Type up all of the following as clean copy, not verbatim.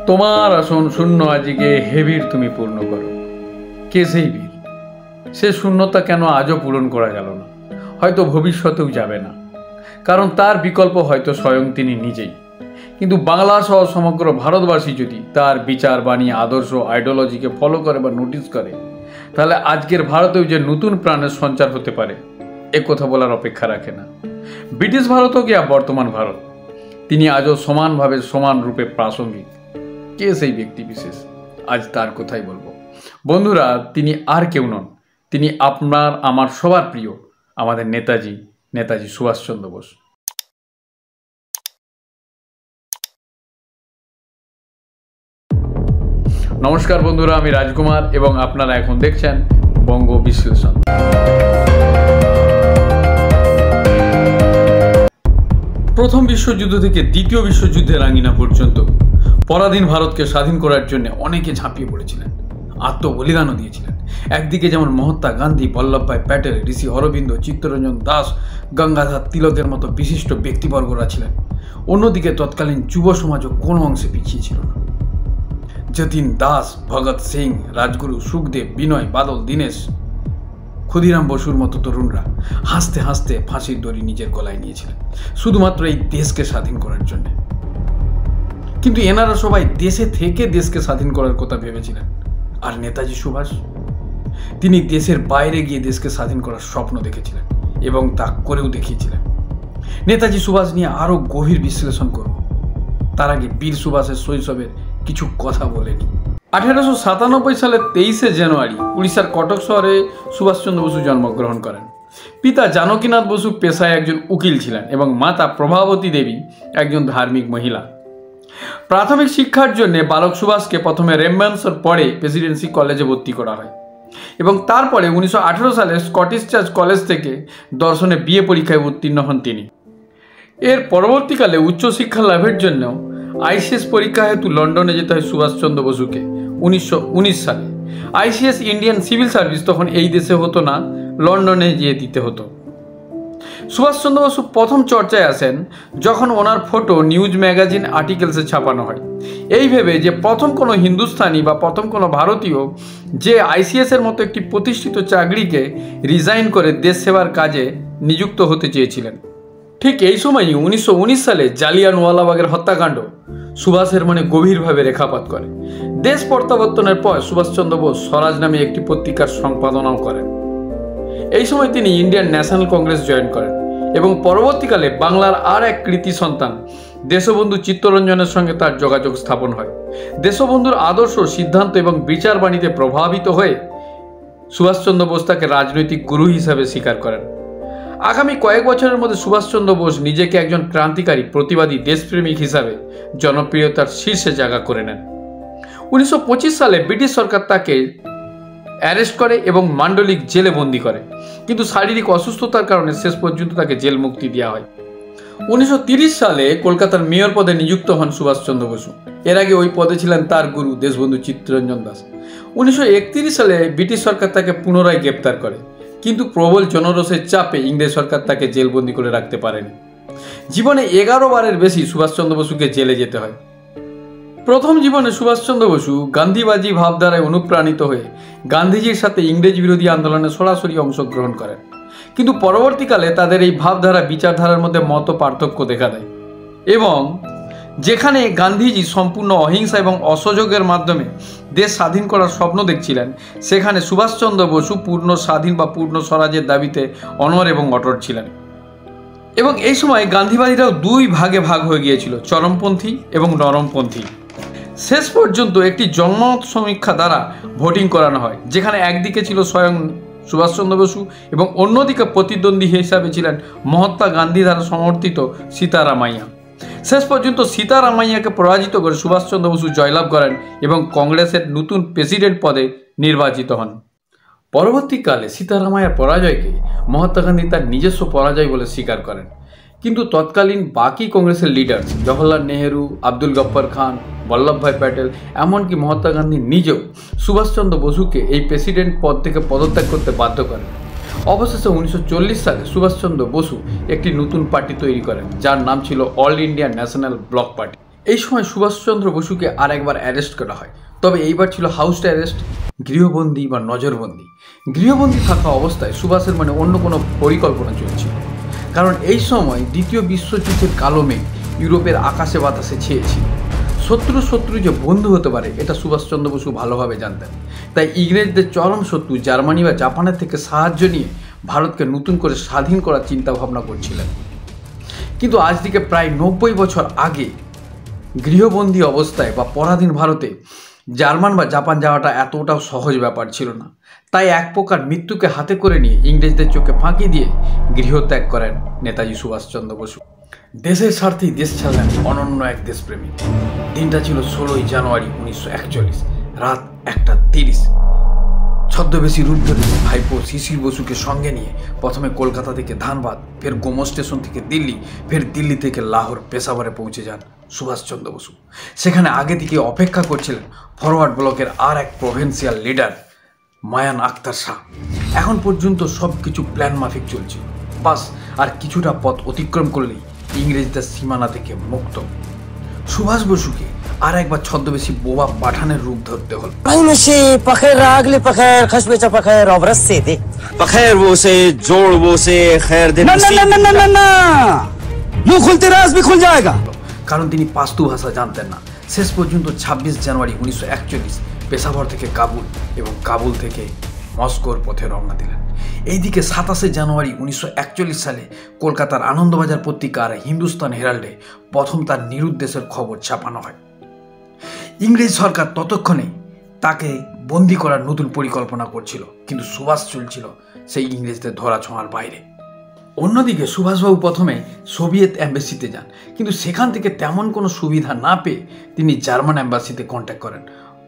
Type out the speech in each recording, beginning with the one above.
তোমার আসন শূন্য আজিকে হেভির তুমি পূর্ণ করো। কে সেই বীর? সে শূন্যতা কেন আজও পূরণ করা গেল না? হয়তো ভবিষ্যতেও যাবে না, কারণ তার বিকল্প হয়তো স্বয়ং তিনি নিজেই। কিন্তু বাংলা সহ সমগ্র ভারতবাসী যদি তার বিচার বাণী আদর্শ আইডিওলজিকে ফলো করে বা নোটিস করে, তাহলে আজকের ভারতেও যে নতুন প্রাণের সঞ্চার হতে পারে এ কথা বলার অপেক্ষা রাখে না। ব্রিটিশ ভারত হোক ইয়া বর্তমান ভারত, তিনি আজও সমানভাবে সমান রূপে প্রাসঙ্গিক। কে সেই ব্যক্তি বিশেষ? আজ তার কথাই বলবো। বন্ধুরা, তিনি আর কেউ নন, তিনি আপনার আমার সবার প্রিয় আমাদের নেতাজি সুভাষচন্দ্র বোস। নমস্কার বন্ধুরা, আমি রাজকুমার এবং আপনারা এখন দেখছেন বঙ্গ বিশ্লেষণ। প্রথম বিশ্বযুদ্ধ থেকে দ্বিতীয় বিশ্বযুদ্ধের আঙিনা পর্যন্ত পরাধীন ভারতকে স্বাধীন করার জন্য অনেকে ঝাঁপিয়ে পড়েছিলেন, আত্মবলিদানও দিয়েছিলেন। একদিকে যেমন মহাত্মা গান্ধী, বল্লভভাই প্যাটেল, ঋষি অরবিন্দ, চিত্তরঞ্জন দাস, গঙ্গাধর তিলকের মতো বিশিষ্ট ব্যক্তিবর্গরা ছিলেন। অন্যদিকে তৎকালীন যুব সমাজও কোনো অংশে পিছিয়ে ছিল না। যতীন দাস, ভগৎ সিং, রাজগুরু, সুখদেব, বিনয়, বাদল, দীনেশ, ক্ষুদিরাম বসুর মতো তরুণরা হাসতে হাসতে ফাঁসির দড়ি নিজের গলায় নিয়েছিলেন শুধুমাত্র এই দেশকে স্বাধীন করার জন্য। কিন্তু এনারা সবাই দেশে থেকে দেশকে স্বাধীন করার কথা ভেবেছিলেন। আর নেতাজি সুভাষ, তিনি দেশের বাইরে গিয়ে দেশকে স্বাধীন করার স্বপ্ন দেখেছিলেন এবং তা করেও দেখিয়েছিলেন। নেতাজি সুভাষ নিয়ে আরো গভীর বিশ্লেষণ করব। তার আগে বীর সুভাষের শৈশবের কিছু কথা বলে নিই। 1897 সালের 23শে জানুয়ারি উড়িষ্যার কটক শহরে সুভাষচন্দ্র বসু জন্মগ্রহণ করেন। পিতা জানকীনাথ বসু পেশায় একজন উকিল ছিলেন এবং মাতা প্রভাবতী দেবী একজন ধার্মিক মহিলা। প্রাথমিক শিক্ষার জন্য বালক সুভাষকে প্রথমে রেম্বান্সর পরে প্রেসিডেন্সি কলেজে ভর্তি করা হয় এবং তারপরে 1918 সালে স্কটিশ চার্চ কলেজ থেকে দর্শনে বিএ পরীক্ষায় উত্তীর্ণ হন তিনি। এর পরবর্তীকালে উচ্চশিক্ষা লাভের জন্য আইসিএস পরীক্ষা হেতু লন্ডনে যেতে হয় সুভাষচন্দ্র বসুকে 1919 সালে। আইসিএস ইন্ডিয়ান সিভিল সার্ভিস তখন এই দেশে হতো না, লন্ডনে গিয়ে দিতে হতো। সুভাষচন্দ্র বসু প্রথম চর্চায় আসেন যখন ওনার ফটো নিউজ ম্যাগাজিন আর্টিকেলসে ছাপানো হয়, এই ভেবে যে প্রথম কোনো হিন্দুস্তানি বা প্রথম কোনো ভারতীয় যে আইসিএস এর মতো একটি প্রতিষ্ঠিত চাকরিকে রিজাইন করে দেশ সেবার কাজে নিযুক্ত হতে চেয়েছিলেন। ঠিক এই সময়ই 1919 সালে জালিয়ানওয়ালাবাগের হত্যাকাণ্ড সুভাষের মনে গভীরভাবে রেখাপাত করে। দেশ প্রত্যাবর্তনের পর সুভাষচন্দ্র বোস স্বরাজ নামে একটি পত্রিকার সম্পাদনাও করেন। এই সময় তিনি ইন্ডিয়ান ন্যাশনাল কংগ্রেস জয়েন করেন এবং পরবর্তীকালে বাংলার আর এক কৃতি সন্তান দেশবন্ধু চিত্তরঞ্জনের সঙ্গে তার যোগাযোগ স্থাপন হয়। দেশবন্ধুর আদর্শ, সিদ্ধান্ত এবং বিচার বাণীতে প্রভাবিত হয়ে সুভাষচন্দ্র বোস তাকে রাজনৈতিক গুরু হিসাবে স্বীকার করেন। আগামী কয়েক বছরের মধ্যে সুভাষচন্দ্র বোস নিজেকে একজন ক্রান্তিকারী, প্রতিবাদী, দেশপ্রেমিক হিসাবে জনপ্রিয়তার শীর্ষে জায়গা করে নেন। 1925 সালে ব্রিটিশ সরকার তাকে অ্যারেস্ট করে এবং মান্ডলিক জেলে বন্দী করে, কিন্তু শারীরিক অসুস্থতার কারণে শেষ পর্যন্ত তাকে জেল মুক্তি দেওয়া হয়। 1930 সালে কলকাতার মেয়র পদে নিযুক্ত হন সুভাষচন্দ্র বসু। এর আগে ওই পদে ছিলেন তার গুরু দেশবন্ধু চিত্তরঞ্জন দাস। 1931 সালে ব্রিটিশ সরকার তাকে পুনরায় গ্রেপ্তার করে, কিন্তু প্রবল জনরোষের চাপে ইংরেজ সরকার তাকে জেলবন্দি করে রাখতে পারেনি। জীবনে 11 বারের বেশি সুভাষচন্দ্র বসুকে জেলে যেতে হয়। প্রথম জীবনে সুভাষচন্দ্র বসু গান্ধীবাদী ভাবধারায় অনুপ্রাণিত হয়ে গান্ধীজির সাথে ইংরেজ বিরোধী আন্দোলনে সরাসরি অংশগ্রহণ করেন, কিন্তু পরবর্তীকালে তাদের এই ভাবধারা বিচারধারার মধ্যে মত পার্থক্য দেখা দেয় এবং যেখানে গান্ধীজি সম্পূর্ণ অহিংসা এবং অসহযোগের মাধ্যমে দেশ স্বাধীন করার স্বপ্ন দেখছিলেন, সেখানে সুভাষচন্দ্র বসু পূর্ণ স্বাধীন বা পূর্ণ স্বরাজের দাবিতে অনড় এবং অটল ছিলেন। এবং এই সময় গান্ধীবাদীরাও দুই ভাগে ভাগ হয়ে গিয়েছিল, চরমপন্থী এবং নরমপন্থী। শেষ পর্যন্ত একটি জনমত সমীক্ষা দ্বারা ভোটিং করানো হয়, যেখানে একদিকে ছিল স্বয়ং সুভাষচন্দ্র বসু এবং অন্যদিকে প্রতিদ্বন্দ্বী হিসাবে ছিলেন মহাত্মা গান্ধী দ্বারা সমর্থিত সীতারামাইয়া। শেষ পর্যন্ত সীতারামাইয়াকে পরাজিত করে সুভাষচন্দ্র বসু জয়লাভ করেন এবং কংগ্রেসের নতুন প্রেসিডেন্ট পদে নির্বাচিত হন। পরবর্তীকালে সীতারামাইয়ার পরাজয়কে মহাত্মা গান্ধী তার নিজস্ব পরাজয় বলে স্বীকার করেন, কিন্তু তৎকালীন বাকি কংগ্রেসের লিডার জওহরলাল নেহেরু, আব্দুল গফ্ফর খান, বল্লভভাই প্যাটেল, এমনকি মহাত্মা গান্ধী নিজেও সুভাষচন্দ্র বসুকে এই প্রেসিডেন্ট পদ থেকে পদত্যাগ করতে বাধ্য করেন। অবশেষে 1940 সালে সুভাষচন্দ্র বসু একটি নতুন পার্টি তৈরি করেন, যার নাম ছিল all India national block party. এই সময় সুভাষচন্দ্র বসুকে আর একবার অ্যারেস্ট করা হয়, তবে এইবার ছিল হাউস অ্যারেস্ট, গৃহবন্দী বা নজরবন্দি। গৃহবন্দী থাকা অবস্থায় সুভাষের মানে অন্য কোনো পরিকল্পনা চলছিল, কারণ এই সময় দ্বিতীয় বিশ্বযুদ্ধের কালো মেঘ ইউরোপের আকাশে বাতাসে ছেয়েছিল। শত্রু যে বন্ধু হতে পারে এটা সুভাষচন্দ্র বসু ভালোভাবে জানতেন। তাই ইংরেজদের চরম শত্রু জার্মানি বা জাপানের থেকে সাহায্য নিয়ে ভারতকে নতুন করে স্বাধীন করার চিন্তা ভাবনা করছিলেন। কিন্তু আজ থেকে প্রায় 90 বছর আগে গৃহবন্দী অবস্থায় বা পরাধীন ভারতে জার্মান বা জাপান যাওয়াটা এতটাও সহজ ব্যাপার ছিল না। তাই এক প্রকার মৃত্যুকে হাতে করে নিয়ে ইংরেজদের চোখে ফাঁকি দিয়ে গৃহত্যাগ করেন নেতাজি সুভাষচন্দ্র বসু। দেশের স্বার্থেই দেশ ছাড়লেন অনন্য এক দেশপ্রেমী। দিনটা ছিল 16 জানুয়ারি 1941, রাত 1:30। ছদ্মবেশী রূপ ধরে ভাইপো শিশির বসুকে সঙ্গে নিয়ে প্রথমে কলকাতা থেকে ধানবাদ, ফের গোমো স্টেশন থেকে দিল্লি, ফের দিল্লি থেকে লাহোর, পেশাওয়ারে পৌঁছে যান সুভাষচন্দ্র বসু। সেখানে আগে থেকে অপেক্ষা করছিলেন ফরওয়ার্ড ব্লকের আর এক provincial leader Mayan Akhtar Shah. এখন পর্যন্ত সব কিছু প্ল্যান মাফিক চলছিল, বাস আর কিছুটা পথ অতিক্রম করলেই ইংরেজদের সীমানা থেকে মুক্ত। সুভাষ বসুকে আর একবার ছদ্মবেশী বোবা পাঠানের রূপ ধরতে হল। কারণ তিনি পাস্তু ভাষা জানতেন না। শেষ পর্যন্ত 26 জানুয়ারি 1941 পেশাওয়ার থেকে কাবুল এবং কাবুল থেকে মস্কোর পথে রওনা দিলেন। এইদিকে 27 জানুয়ারি 1941 সালে কলকাতার আনন্দবাজার পত্রিকার হিন্দুস্তান হেরাল্ডে প্রথম তার নিরুদ্দেশের খবর ছাপানো হয়। ইংরেজ সরকার ততক্ষণে তাকে বন্দি করার নতুন পরিকল্পনা করছিল, কিন্তু সুভাষ চলছিল সেই ইংরেজদের ধরা ছোঁয়ার বাইরে। অন্যদিকে সুভাষবাবু প্রথমে সোভিয়েত অ্যাম্বাসিতে যান, কিন্তু সেখান থেকে তেমন কোনো সুবিধা না পেয়ে তিনি জার্মান অ্যাম্বাসিতে কন্ট্যাক্ট করেন।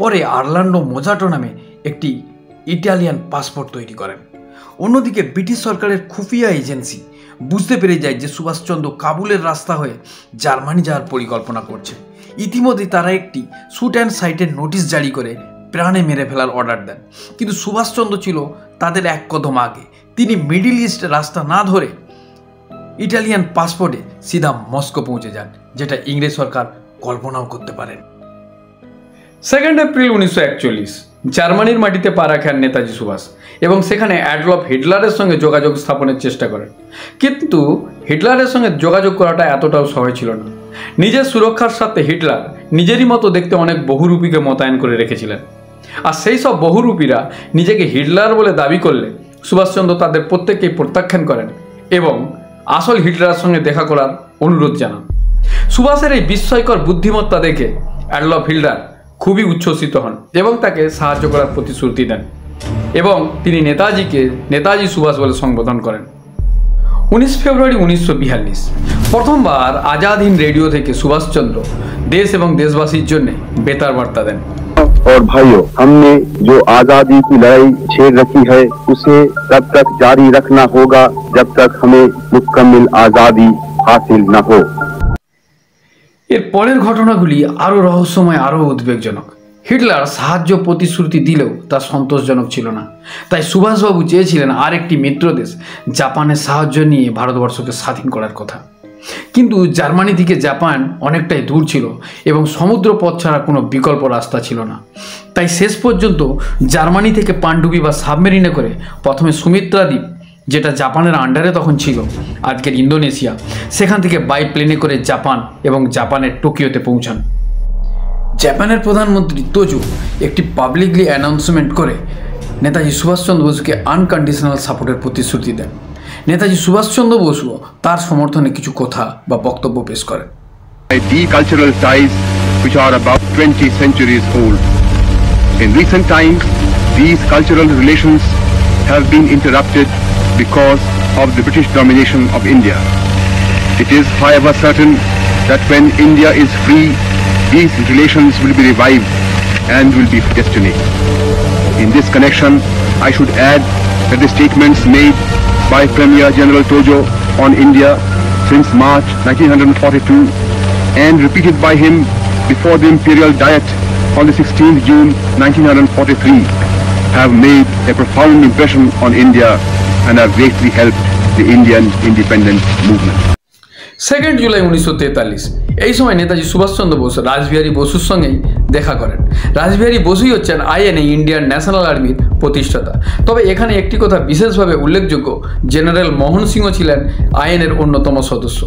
পরে আর্লান্ডো মোজাটো নামে একটি ইটালিয়ান পাসপোর্ট তৈরি করেন। অন্যদিকে ব্রিটিশ সরকারের খুফিয়া এজেন্সি বুঝতে পেরে যায় যে সুভাষচন্দ্র কাবুলের রাস্তা হয়ে জার্মানি যাওয়ার পরিকল্পনা করছে। ইতিমধ্যে তারা একটি শুট অ্যান্ড সাইটের নোটিশ জারি করে প্রাণে মেরে ফেলার অর্ডার দেন, কিন্তু সুভাষচন্দ্র ছিল তাদের এক কদম আগে। তিনি মিডিল ইস্ট রাস্তা না ধরে ইটালিয়ান পাসপোর্টে সিধা মস্কো পৌঁছে যান, যেটা ইংরেজ সরকার কল্পনাও করতে পারেন। 2 এপ্রিল 1941 জার্মানির মাটিতে পা রাখেন নেতাজি সুভাষ এবং সেখানে অ্যাডলফ হিটলারের সঙ্গে যোগাযোগ স্থাপনের চেষ্টা করেন। কিন্তু হিটলারের সঙ্গে যোগাযোগ করাটা এতটাও সহজ ছিল না। নিজের সুরক্ষার সাথে হিটলার নিজেরই মতো দেখতে অনেক বহুরূপীকে মোতায়েন করে রেখেছিলেন, আর সেই সব বহুরূপীরা নিজেকে হিটলার বলে দাবি করলে সুভাষচন্দ্র তাদের প্রত্যেককেই প্রত্যাখ্যান করেন এবং আসল হিটলারের সঙ্গে দেখা করার অনুরোধ জানান। সুভাষের এই বিস্ময়কর বুদ্ধিমত্তা দেখে অ্যাডলফ হিটলার খুবই উচ্ছ্বসিত হন এবং তাকে সাহায্য করার প্রতিশ্রুতি দেন এবং তিনি নেতাজিকে নেতাজি সুভাষ বলে সম্বোধন করেন। 19 ফেব্রুয়ারি 1942 প্রথমবার আজাদ হিন্দ রেডিও থেকে সুভাষচন্দ্র দেশ এবং দেশবাসীর জন্য বেতার বার্তা দেন। और भाइयों, हमने जो आजादी की लड़ाई छेड़ रखी है उसे तब तक जारी रखना होगा जब तक हमें मुकम्मल आजादी हासिल न हो। এর পরের ঘটনাগুলি আরও রহস্যময়, আরও উদ্বেগজনক। হিটলার সাহায্য প্রতিশ্রুতি দিলেও তা সন্তোষজনক ছিল না। তাই সুভাষবাবু চেয়েছিলেন আরেকটি মিত্র দেশ জাপানের সাহায্য নিয়ে ভারতবর্ষকে স্বাধীন করার কথা। কিন্তু জার্মানি থেকে জাপান অনেকটাই দূর ছিল এবং সমুদ্র পথ ছাড়া কোনো বিকল্প রাস্তা ছিল না। তাই শেষ পর্যন্ত জার্মানি থেকে পাণ্ডুবি বা সাবমেরিনে করে প্রথমে সুমিত্রা দ্বীপ, যেটা জাপানের আন্ডারে তখন ছিল, আজকের ইন্দোনেশিয়া, সেখান থেকে বাই প্লেনে করে জাপান এবং জাপানের টোকিওতে পৌঁছান। জাপানের প্রধানমন্ত্রী তোজো একটি পাবলিকলি অ্যানাউন্সমেন্ট করে নেতাজি সুভাষচন্দ্র বসুকে আনকন্ডিশনাল সাপোর্টের প্রতিশ্রুতি দেন। নেতাজি সুভাষচন্দ্র বসু তার সমর্থনে কিছু কথা বা বক্তব্য পেশ করেন। The cultural ties which are about 20 centuries old. In recent times, these cultural relations have been interrupted because of the British domination of India. It is, however, certain that when India is free, these relations will be revived and will be destiny. In this connection, I should add that the statements made by Premier General Tojo on India since March 1942 and repeated by him before the Imperial Diet on the 16th June 1943 have made a profound impression on India and have greatly helped the Indian independence movement. 2 July 1943 এই সময় নেতাজি সুভাষচন্দ্র বোস রাসবিহারী বসুর সঙ্গেই দেখা করেন। রাসবিহারী বসুই হচ্ছেন INA Indian national আর্মির প্রতিষ্ঠাতা। তবে এখানে একটি কথা বিশেষভাবে উল্লেখযোগ্য, জেনারেল মোহন সিংহ ছিলেন আইএনএর অন্যতম সদস্য।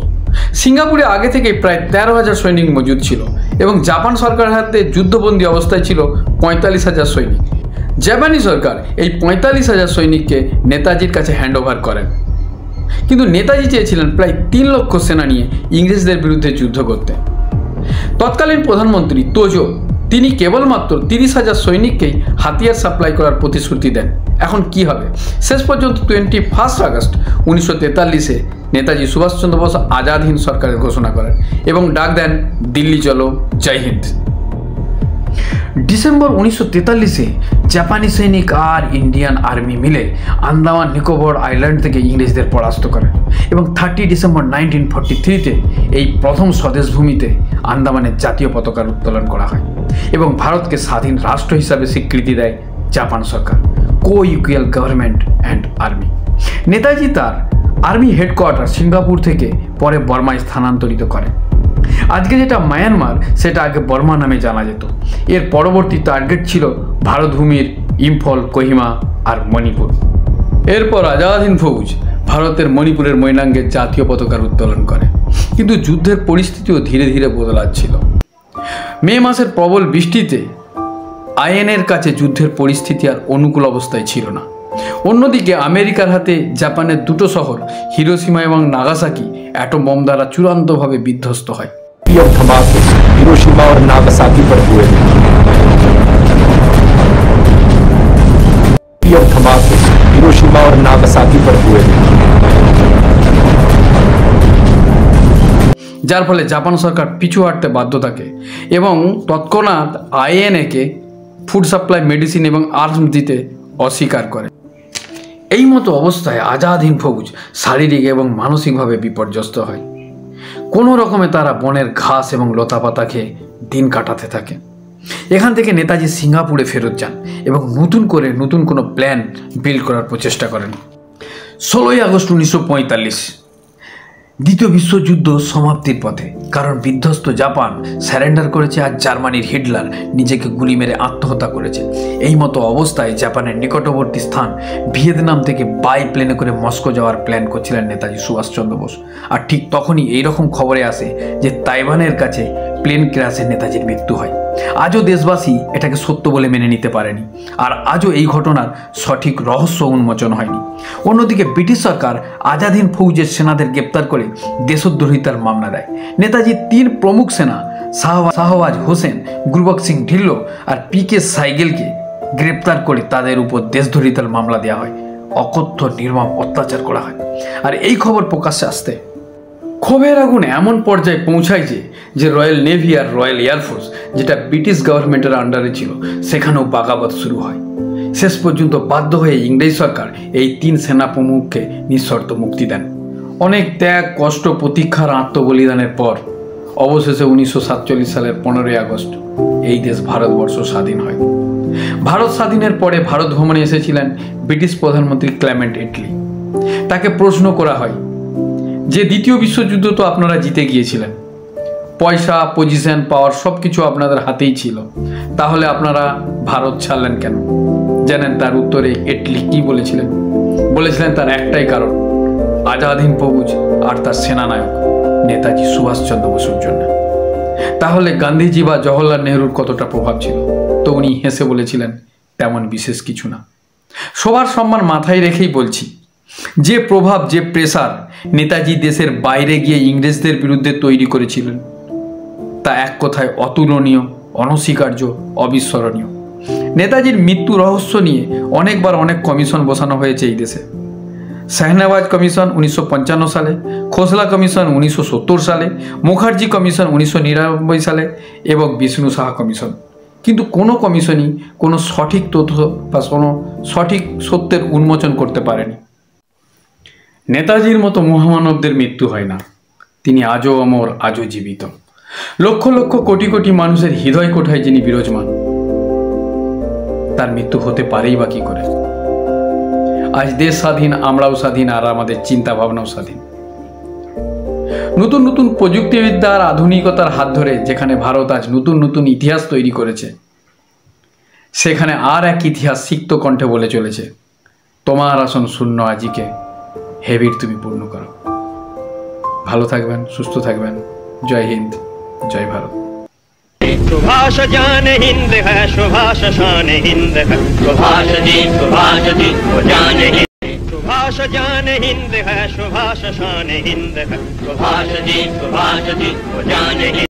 সিঙ্গাপুরে আগে থেকেই প্রায় 13,000 সৈনিক মজুদ ছিল এবং জাপান সরকারের হাতে যুদ্ধবন্দী অবস্থায় ছিল 45,000 সৈনিক। জাপানি সরকার এই 45,000 সৈনিককে নেতাজির কাছে হ্যান্ডওভার করেন। কিন্তু নেতাজি চেয়েছিলেন প্রায় 3 লক্ষ সেনা নিয়ে ইংরেজদের বিরুদ্ধে যুদ্ধ করতে। তৎকালীন প্রধানমন্ত্রী তোজো তিনি কেবলমাত্র 30,000 সৈনিককেই হাতিয়ার সাপ্লাই করার প্রতিশ্রুতি দেন। এখন কি হবে? শেষ পর্যন্ত 21 আগস্ট 1943-এ নেতাজি সুভাষচন্দ্র বোস আজাদ হিন্দ সরকারের ঘোষণা করেন এবং ডাক দেন দিল্লি চলো, জয় হিন্দ। ডিসেম্বর 1943-এ জাপানি সৈনিক আর ইন্ডিয়ান আর্মি মিলে আন্দামান নিকোবর আইল্যান্ড থেকে ইংরেজদের পরাস্ত করে এবং 30 ডিসেম্বর 1943-তে এই প্রথম স্বদেশভূমিতে আন্দামানের জাতীয় পতাকার উত্তোলন করা হয় এবং ভারতকে স্বাধীন রাষ্ট্র হিসাবে স্বীকৃতি দেয় Japan Sarkar, co equal government and army. Netaji তার আর্মি হেডকোয়ার্টার সিঙ্গাপুর থেকে পরে বর্মায় স্থানান্তরিত করেন। আজকে যেটা মায়ানমার সেটা আগে বর্মা নামে জানা যেত। এর পরবর্তী টার্গেট ছিল ভারতভূমির ইম্ফল, কোহিমা আর মণিপুর। এরপর আজাদ হিন্দ ফৌজ ভারতের মণিপুরের মৈনাঙ্গে জাতীয় পতাকার উত্তোলন করে। কিন্তু যুদ্ধের পরিস্থিতিও ধীরে ধীরে বদলাচ্ছিল। মে মাসের প্রবল বৃষ্টিতে আইএনএর কাছে যুদ্ধের পরিস্থিতি আর অনুকূল অবস্থায় ছিল না। অন্যদিকে আমেরিকার হাতে জাপানের দুটো শহর হিরোশিমা এবং নাগাসাকি অ্যাটম বোম দ্বারা চূড়ান্তভাবে বিধ্বস্ত হয়। हिरोशिमा और नागासाकी पर हुए धमाके हिरोशिमा और नागासाकी पर हुए, যার ফলে জাপান সরকার পিছু হাঁটতে বাধ্য থাকে এবং তৎক্ষণাৎ আইএনএকে ফুড সাপ্লাই, মেডিসিন এবং আর্মস দিতে অস্বীকার করে। এই মতো অবস্থায় আজাদ হিন্দ ফৌজ শারীরিক এবং মানসিকভাবে বিপর্যস্ত হয়। কোনো রকমে তারা বনের ঘাস এবং লতাপাতা খেয়ে দিন কাটাতে থাকে। এখান থেকে নেতাজি সিঙ্গাপুরে ফেরত যান এবং নতুন কোনো প্ল্যান বিল্ড করার প্রচেষ্টা করেন। 16 আগস্ট 1945 দ্বিতীয় বিশ্বযুদ্ধ সমাপ্তির পথে, কারণ বিধ্বস্ত জাপান স্যারেন্ডার করেছে আর জার্মানির হিটলার নিজেকে গুলি মেরে আত্মহত্যা করেছে। এই মতো অবস্থায় জাপানের নিকটবর্তী স্থান ভিয়েতনাম থেকে বাই প্লেনে করে মস্কো যাওয়ার প্ল্যান করছিলেন নেতাজি সুভাষচন্দ্র বোস। আর ঠিক তখনই এইরকম খবরে আসে যে তাইওয়ানের কাছে প্লেন ক্র্যাশে নেতাজির মৃত্যু হয়। আজও দেশবাসী এটাকে সত্য বলে মেনে নিতে পারেনি, আর আজও এই ঘটনার সঠিক রহস্য উন্মোচন হয়নি। অন্যদিকে ব্রিটিশ সরকার আজাদ হিন্দ ফৌজের সেনাদের গ্রেপ্তার করে দেশদ্রোহিতার মামলা দেয়। নেতাজির 3 প্রমুখ সেনা শাহবাজ হোসেন, গুরবক্স সিং ঢিল্লো আর পিকে সাইগেলকে গ্রেপ্তার করে তাদের উপর দেশদ্রোহিতার মামলা দেওয়া হয়। অকথ্য নির্মম অত্যাচার করা হয়। আর এই খবর প্রকাশ্যে আসতে ক্ষোভের আগুন এমন পর্যায়ে পৌঁছায় যে রয়্যাল নেভি আর রয়্যাল এয়ারফোর্স, যেটা ব্রিটিশ গভর্নমেন্টের আন্ডারে ছিল, সেখানেও বাগাবত শুরু হয়। শেষ পর্যন্ত বাধ্য হয়ে ইংরেজ সরকার এই 3 সেনা প্রমুখকে নিঃশর্ত মুক্তি দেন। অনেক ত্যাগ, কষ্ট, প্রতীক্ষার আত্মবলিদানের পর অবশেষে 1947 সালের 15 আগস্ট এই দেশ ভারতবর্ষ স্বাধীন হয়। ভারত স্বাধীনের পরে ভারত ভ্রমণে এসেছিলেন ব্রিটিশ প্রধানমন্ত্রী ক্লেমেন্ট এটলি। তাকে প্রশ্ন করা হয় যে দ্বিতীয় বিশ্বযুদ্ধ তো আপনারা জিতে গিয়েছিলেন, পয়সা, পজিশন, পাওয়ার সব কিছু আপনাদের হাতেই ছিল, তাহলে আপনারা ভারত ছাড়লেন কেন? জানেন তার উত্তরে এটলি কি বলেছিলেন? বলেছিলেন তার একটাই কারণ, আজাদ হিন্দ ফৌজ আর তার সেনানায়ক নেতাজি সুভাষচন্দ্র বসুর জন্য। তাহলে গান্ধীজি বা জওহরলাল নেহরুর কতটা প্রভাব ছিল? তো উনি হেসে বলেছিলেন, তেমন বিশেষ কিছু না। সবার সম্মান মাথায় রেখেই বলছি, যে প্রভাব, যে প্রেসার নেতাজি দেশের বাইরে গিয়ে ইংরেজদের বিরুদ্ধে তৈরি করেছিলেন, তা এক কথায় অতুলনীয়, অনস্বীকার্য, অবিস্মরণীয়। নেতাজির মৃত্যু রহস্য নিয়ে অনেকবার অনেক কমিশন বসানো হয়েছে এই দেশে। শাহনওয়াজ কমিশন 1955 সালে, খোসলা কমিশন 1970 সালে, মুখার্জি কমিশন 1999 সালে এবং বিষ্ণু সাহা কমিশন। কিন্তু কোনো কমিশনই কোনো সঠিক তথ্য বা কোনো সঠিক সত্যের উন্মোচন করতে পারেনি। নেতাজির মতো মহামানবদের মৃত্যু হয় না, তিনি আজও অমর, আজও জীবিত। লক্ষ লক্ষ কোটি কোটি মানুষের হৃদয় কোঠায় যিনি বিরাজমান, তার মৃত্যু হতে পারেই বা কি করে? আজ দেশ স্বাধীন, আমরাও স্বাধীন, আর আমাদের চিন্তা ভাবনাও স্বাধীন। নতুন নতুন প্রযুক্তিবিদ্যা আর আধুনিকতার হাত ধরে যেখানে ভারত আজ নতুন নতুন ইতিহাস তৈরি করেছে, সেখানে আর এক ইতিহাস সিক্ত কণ্ঠে বলে চলেছে, তোমার আসন শূন্য আজিকে, হে বীর তুমি পূর্ণ করো। ভালো থাকবেন, সুস্থ থাকবেন। জয় হিন্দ, জয় ভারত। सुभाष जान हिंद है, सुभाष शान हिंद है, सुभाष जी वो जान हिंद। सुभाष जान हिंद है, सुभाष शान हिंद है, सुभाष जी वो जान हिंद।